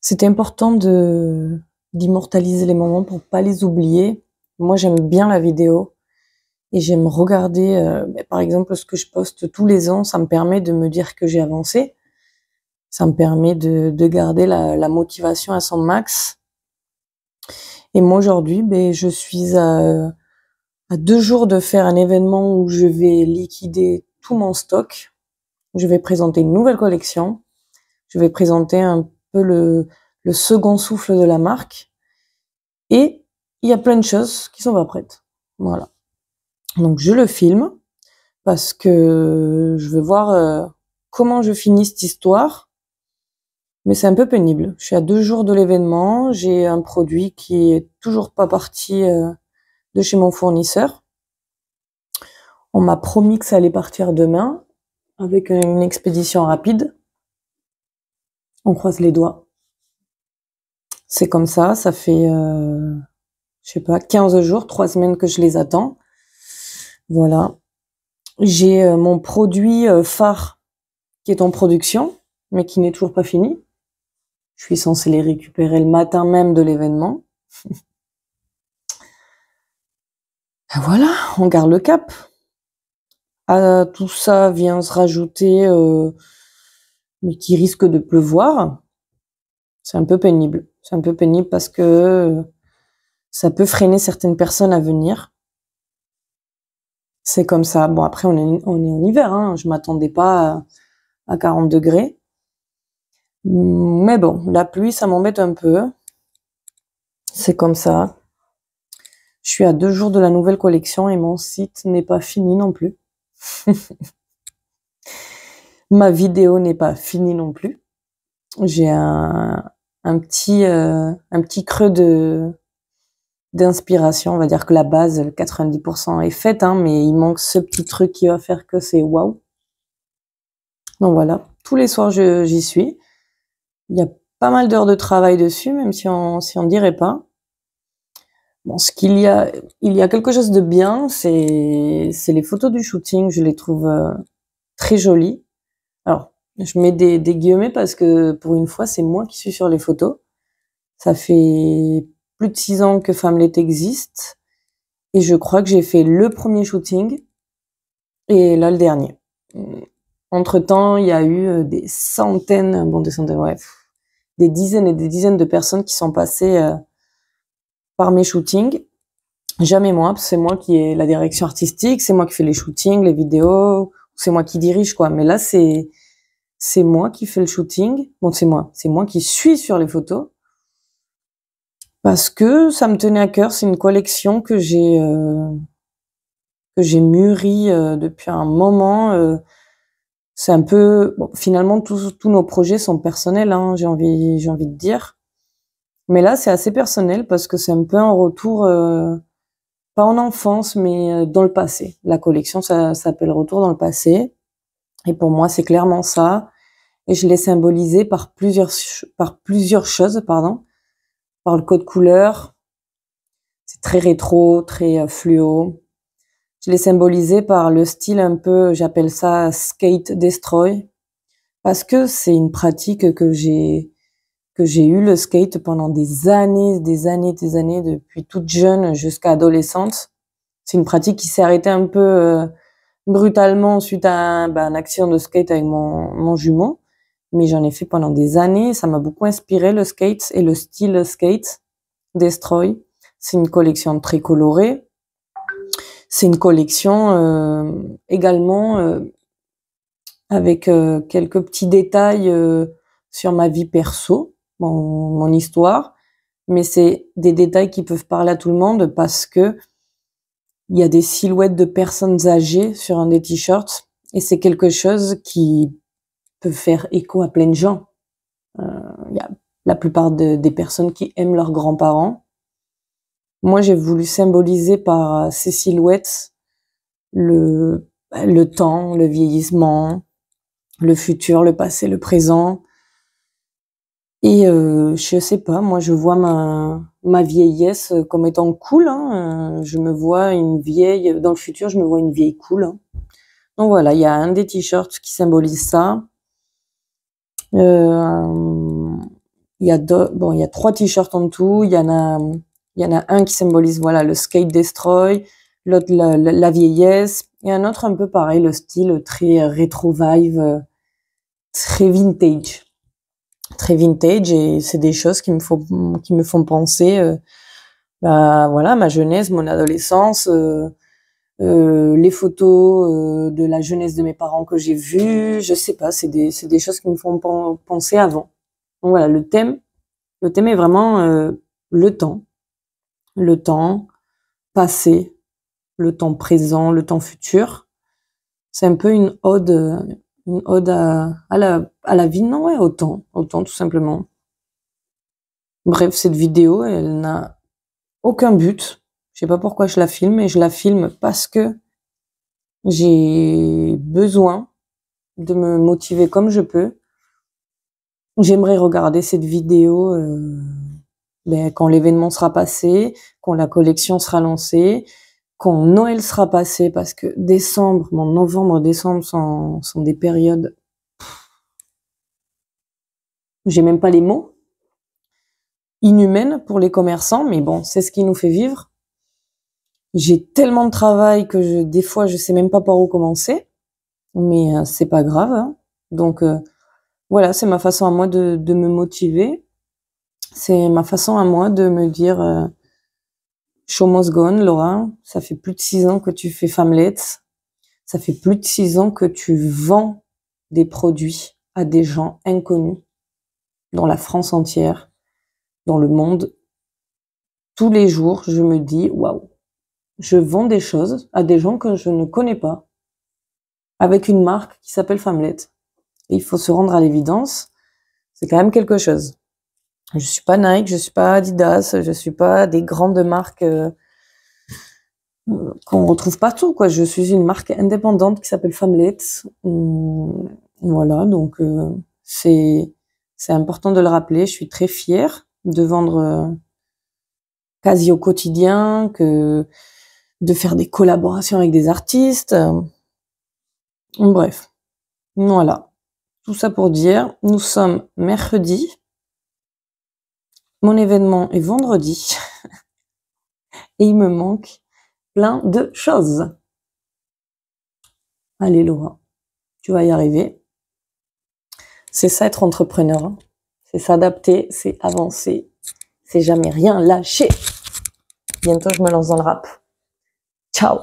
C'était important d'immortaliser les moments pour pas les oublier. Moi, j'aime bien la vidéo et j'aime regarder, par exemple, ce que je poste tous les ans. Ça me permet de me dire que j'ai avancé. Ça me permet de garder la motivation à son max. Et moi, aujourd'hui, je suis à 2 jours de faire un événement où je vais liquider tout mon stock. Je vais présenter une nouvelle collection. Je vais présenter un peu le second souffle de la marque. Et il y a plein de choses qui sont pas prêtes. Voilà. Donc je le filme parce que je veux voir comment je finis cette histoire. Mais c'est un peu pénible. Je suis à 2 jours de l'événement. J'ai un produit qui est toujours pas parti de chez mon fournisseur. On m'a promis que ça allait partir demain avec une expédition rapide. On croise les doigts. C'est comme ça. Ça fait, je sais pas, 15 jours, 3 semaines que je les attends. Voilà. J'ai mon produit phare qui est en production, mais qui n'est toujours pas fini. Je suis censée les récupérer le matin même de l'événement. Voilà, on garde le cap. À tout ça vient se rajouter, mais qui risque de pleuvoir. C'est un peu pénible. C'est un peu pénible parce que ça peut freiner certaines personnes à venir. C'est comme ça. Bon, après, on est en hiver, hein. Je m'attendais pas à 40 degrés. Mais bon, la pluie, ça m'embête un peu. C'est comme ça. Je suis à 2 jours de la nouvelle collection et mon site n'est pas fini non plus. Ma vidéo n'est pas finie non plus. J'ai un petit creux d'inspiration. On va dire que la base, le 90% est faite, hein, mais il manque ce petit truc qui va faire que c'est waouh. Donc voilà, tous les soirs j'y suis. Il y a pas mal d'heures de travail dessus, même si on dirait pas. Bon, il y a quelque chose de bien, c'est les photos du shooting. Je les trouve très jolies. Alors, je mets des guillemets parce que pour une fois, c'est moi qui suis sur les photos. Ça fait plus de 6 ans que Femmelette existe et je crois que j'ai fait le premier shooting et là le dernier. Entre-temps, il y a eu des centaines, ouais, des dizaines et des dizaines de personnes qui sont passées par mes shootings. Jamais moi, parce que c'est moi qui ai la direction artistique, c'est moi qui fais les shootings, les vidéos, c'est moi qui dirige, quoi. Mais là, c'est moi qui fais le shooting. Bon, c'est moi qui suis sur les photos. Parce que ça me tenait à cœur, c'est une collection que j'ai mûrie depuis un moment. C'est un peu, bon, finalement, tous nos projets sont personnels, hein, j'ai envie de dire. Mais là, c'est assez personnel parce que c'est un peu un retour, pas en enfance, mais dans le passé. La collection, ça s'appelle Retour dans le passé. Et pour moi, c'est clairement ça. Et je l'ai symbolisé par plusieurs choses, pardon. Par le code couleur. C'est très rétro, très fluo. Je l'ai symbolisé par le style un peu, j'appelle ça skate destroy. Parce que c'est une pratique que j'ai eu le skate pendant des années, depuis toute jeune jusqu'à adolescente. C'est une pratique qui s'est arrêtée un peu brutalement suite à un accident de skate avec mon jumeau. Mais j'en ai fait pendant des années. Ça m'a beaucoup inspiré, le skate et le style skate destroy. C'est une collection très colorée. C'est une collection également avec quelques petits détails sur ma vie perso, mon histoire. Mais c'est des détails qui peuvent parler à tout le monde parce que il y a des silhouettes de personnes âgées sur un des t-shirts et c'est quelque chose qui peut faire écho à plein de gens. Il y a la plupart des personnes qui aiment leurs grands-parents. Moi, j'ai voulu symboliser par ces silhouettes le temps, le vieillissement, le futur, le passé, le présent. Et je sais pas, moi je vois ma vieillesse comme étant cool, hein. Je me vois dans le futur, je me vois une vieille cool, hein. Donc voilà, il y a un des t-shirts qui symbolise ça. Il Bon, il y a 3 t-shirts en tout. Il y en a un qui symbolise, voilà, le skate destroy, l'autre la vieillesse, et un autre un peu pareil, le style très rétro vibe, très vintage. Très vintage, et c'est des choses qui me font penser, bah, voilà, ma jeunesse, mon adolescence, les photos de la jeunesse de mes parents que j'ai vues, je sais pas, c'est des choses qui me font penser avant. Donc voilà, le thème est vraiment le temps passé, le temps présent, le temps futur. C'est un peu une ode à la vie, non, ouais, au temps tout simplement. Bref, cette vidéo, elle n'a aucun but. Je sais pas pourquoi je la filme, et je la filme parce que j'ai besoin de me motiver comme je peux. J'aimerais regarder cette vidéo quand l'événement sera passé, quand la collection sera lancée, quand Noël sera passé, parce que novembre, décembre sont des périodes, j'ai même pas les mots, inhumaines pour les commerçants, mais bon, c'est ce qui nous fait vivre. J'ai tellement de travail que des fois, je sais même pas par où commencer, mais c'est pas grave, hein. Donc voilà, c'est ma façon à moi de me motiver. C'est ma façon à moi de me dire show must go on, Laura. Ça fait plus de 6 ans que tu fais Femmelette. Ça fait plus de 6 ans que tu vends des produits à des gens inconnus dans la France entière, dans le monde. Tous les jours, je me dis waouh, je vends des choses à des gens que je ne connais pas, avec une marque qui s'appelle Femmelette. Et il faut se rendre à l'évidence, c'est quand même quelque chose. Je suis pas Nike, je suis pas Adidas, je suis pas des grandes marques qu'on retrouve partout, quoi. Je suis une marque indépendante qui s'appelle Femmelette. Voilà, donc c'est important de le rappeler. Je suis très fière de vendre quasi au quotidien, de faire des collaborations avec des artistes. Bref, voilà. Tout ça pour dire, nous sommes mercredi. Mon événement est vendredi. Et il me manque plein de choses. Allez Laura, tu vas y arriver. C'est ça être entrepreneur, hein. C'est s'adapter, c'est avancer, c'est jamais rien lâcher. Bientôt je me lance dans le rap. Ciao.